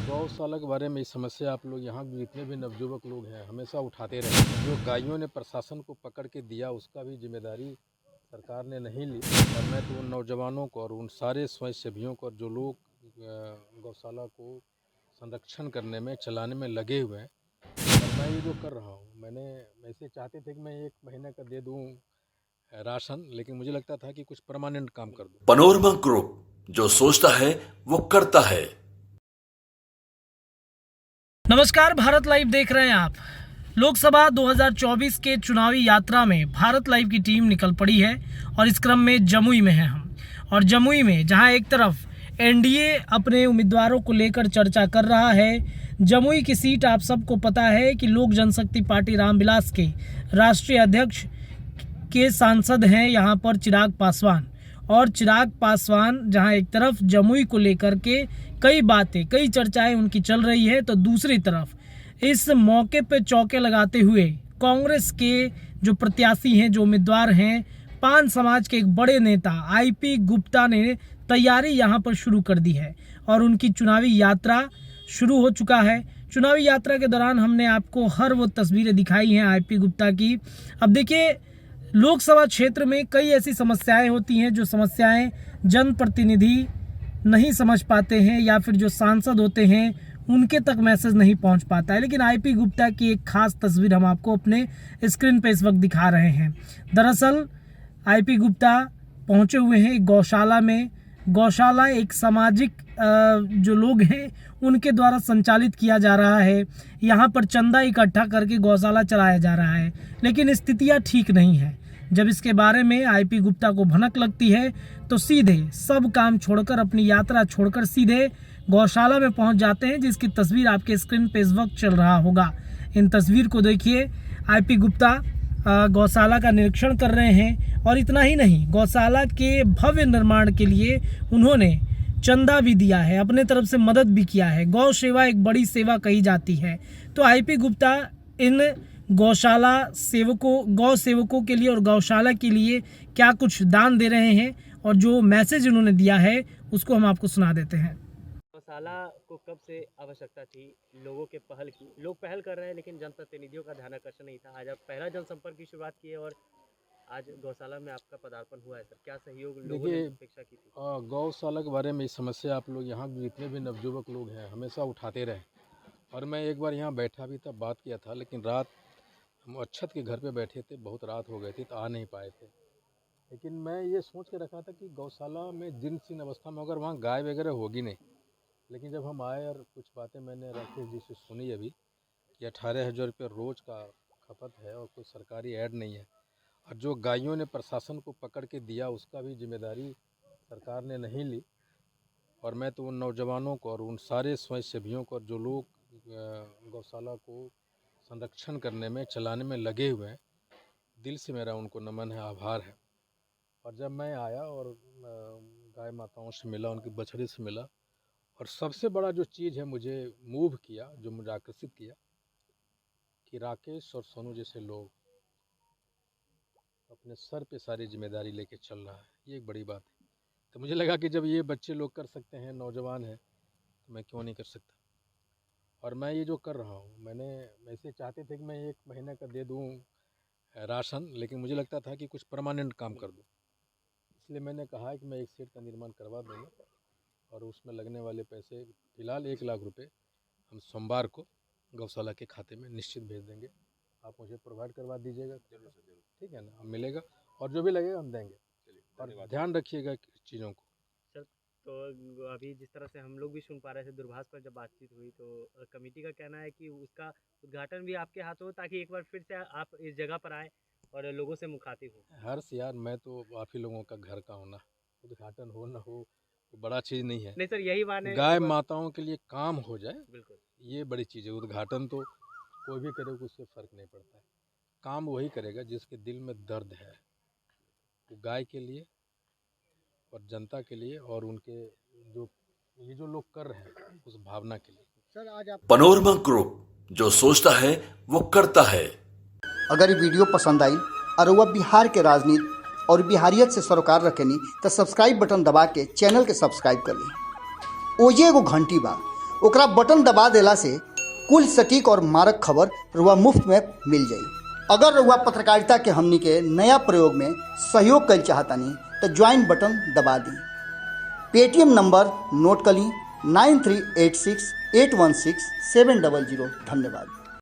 गौशाला के बारे में ये समस्या आप लोग यहाँ जितने भी नवयुवक लोग हैं हमेशा उठाते रहे। जो गायों ने प्रशासन को पकड़ के दिया उसका भी जिम्मेदारी सरकार ने नहीं ली। और मैं तो उन नौजवानों को और उन सारे स्वयंसेवियों को जो लोग गौशाला को संरक्षण करने में चलाने में लगे हुए हैं, और मैं ये जो कर रहा हूँ, मैंने वैसे चाहते थे कि मैं 1 महीने का दे दूँ राशन, लेकिन मुझे लगता था कि कुछ परमानेंट काम कर दूँ। पनोरमा ग्रुप, जो सोचता है वो करता है। नमस्कार, भारत लाइव देख रहे हैं आप। लोकसभा 2024 के चुनावी यात्रा में भारत लाइव की टीम निकल पड़ी है और इस क्रम में जमुई में हैं हम। और जमुई में जहां एक तरफ एनडीए अपने उम्मीदवारों को लेकर चर्चा कर रहा है, जमुई की सीट आप सबको पता है कि लोक जनशक्ति पार्टी रामविलास के राष्ट्रीय अध्यक्ष के सांसद हैं यहाँ पर चिराग पासवान। और चिराग पासवान जहां एक तरफ जमुई को लेकर के कई बातें, कई चर्चाएं उनकी चल रही है, तो दूसरी तरफ इस मौके पे चौके लगाते हुए कांग्रेस के जो प्रत्याशी हैं, जो उम्मीदवार हैं, पान समाज के एक बड़े नेता आईपी गुप्ता ने तैयारी यहां पर शुरू कर दी है और उनकी चुनावी यात्रा शुरू हो चुका है। चुनावी यात्रा के दौरान हमने आपको हर वो तस्वीरें दिखाई हैं आईपी गुप्ता की। अब देखिए, लोकसभा क्षेत्र में कई ऐसी समस्याएं होती हैं जो समस्याएं जनप्रतिनिधि नहीं समझ पाते हैं या फिर जो सांसद होते हैं उनके तक मैसेज नहीं पहुंच पाता है। लेकिन आईपी गुप्ता की एक खास तस्वीर हम आपको अपने स्क्रीन पे इस वक्त दिखा रहे हैं। दरअसल आईपी गुप्ता पहुंचे हुए हैं एक गौशाला में। गौशाला एक सामाजिक जो लोग हैं उनके द्वारा संचालित किया जा रहा है। यहाँ पर चंदा इकट्ठा करके गौशाला चलाया जा रहा है, लेकिन स्थितियाँ ठीक नहीं है। जब इसके बारे में आईपी गुप्ता को भनक लगती है तो सीधे सब काम छोड़कर, अपनी यात्रा छोड़कर सीधे गौशाला में पहुंच जाते हैं, जिसकी तस्वीर आपके स्क्रीन पे इस वक्त चल रहा होगा। इन तस्वीर को देखिए, आईपी गुप्ता गौशाला का निरीक्षण कर रहे हैं। और इतना ही नहीं, गौशाला के भव्य निर्माण के लिए उन्होंने चंदा भी दिया है, अपने तरफ से मदद भी किया है। गौ सेवा एक बड़ी सेवा कही जाती है। तो आईपी गुप्ता इन गौशाला सेवकों, गौ सेवकों के लिए और गौशाला के लिए क्या कुछ दान दे रहे हैं और जो मैसेज उन्होंने दिया है उसको हम आपको सुना देते हैं। गौशाला को कब से आवश्यकता थी लोगों के पहल की? लोग पहल कर रहे हैं लेकिन जनप्रतिनिधियों का ध्यान आकर्षण नहीं था। आज आप पहला जनसंपर्क की शुरुआत की है और आज गौशाला में आपका पदार्पण हुआ है। सर, क्या सहयोग लोगों ने अपेक्षा की थी? गौशाला के बारे में ये समस्या आप लोग यहाँ जितने भी नवयुवक लोग हैं हमेशा उठाते रहे। और मैं एक बार यहाँ बैठा भी था, बात किया था, लेकिन रात हम अक्षत के घर पे बैठे थे, बहुत रात हो गई थी तो आ नहीं पाए थे। लेकिन मैं ये सोच के रखा था कि गौशाला में जीर्ण अवस्था में अगर वहाँ गाय वगैरह होगी नहीं। लेकिन जब हम आए और कुछ बातें मैंने राकेश जी से सुनी अभी कि 18,000 रुपये रोज़ का खपत है और कोई सरकारी ऐड नहीं है। और जो गायों ने प्रशासन को पकड़ के दिया उसका भी जिम्मेदारी सरकार ने नहीं ली। और मैं तो उन नौजवानों को और उन सारे स्वयंसेवियों को जो लोग गौशाला को संरक्षण करने में, चलाने में लगे हुए हैं, दिल से मेरा उनको नमन है, आभार है। और जब मैं आया और गाय माताओं से मिला, उनकी बछड़ी से मिला, और सबसे बड़ा जो चीज़ है मुझे मूव किया, जो मुझे आकर्षित किया, कि राकेश और सोनू जैसे लोग अपने सर पे सारी जिम्मेदारी लेके चल रहा है, ये एक बड़ी बात है। तो मुझे लगा कि जब ये बच्चे लोग कर सकते हैं, नौजवान हैं, तो मैं क्यों नहीं कर सकता। और मैं ये जो कर रहा हूँ, मैंने वैसे चाहते थे कि मैं 1 महीने का दे दूँ राशन, लेकिन मुझे लगता था कि कुछ परमानेंट काम कर दूँ। इसलिए मैंने कहा कि मैं एक शेड का निर्माण करवा दूँगा और उसमें लगने वाले पैसे, फ़िलहाल 1 लाख रुपए हम सोमवार को गौशाला के खाते में निश्चित भेज देंगे। आप मुझे प्रोवाइड करवा दीजिएगा, ठीक है ना? हम मिलेगा और जो भी लगेगा हम देंगे। और ध्यान रखिएगा चीज़ों को। सर, तो अभी जिस तरह से हम लोग भी सुन पा रहे थे, दूरभाष पर जब बातचीत हुई तो कमेटी का कहना है कि उसका उद्घाटन भी आपके हाथों हो ताकि एक बार फिर से आप इस जगह पर आएँ और लोगों से मुखातिब हो। हर्ष यार, मैं तो आप ही लोगों का घर का होना, उद्घाटन हो ना हो तो बड़ा चीज़ नहीं है। नहीं सर, यही माने गाय माताओं के लिए काम हो जाए, बिल्कुल, ये बड़ी चीज़ है। उद्घाटन तो कोई भी करे, उससे फ़र्क नहीं पड़ता है। काम वही करेगा जिसके दिल में दर्द है, वो गाय के लिए और जनता के लिए और उनके ये जो लोग कर रहे हैं उस भावना के लिए। सर, आज आप पनोरमा ग्रुप, जो सोचता है वो करता है। अगर ये वीडियो पसंद आई और वह बिहार के राजनीति और बिहारियत से सरोकार रखेनी तो सब्सक्राइब बटन दबा के चैनल के सब्सक्राइब कर ली। ओजे एगो घंटी बा, ओकरा बटन दबा देला से कुल सटीक और मारक खबर रुआ मुफ्त में मिल जाई। अगर रुआ पत्रकारिता के हमनी के नया प्रयोग में सहयोग कर चाहतानी तो ज्वाइन बटन दबा दी। पेटीएम नंबर नोट कर ली 9386816700। धन्यवाद।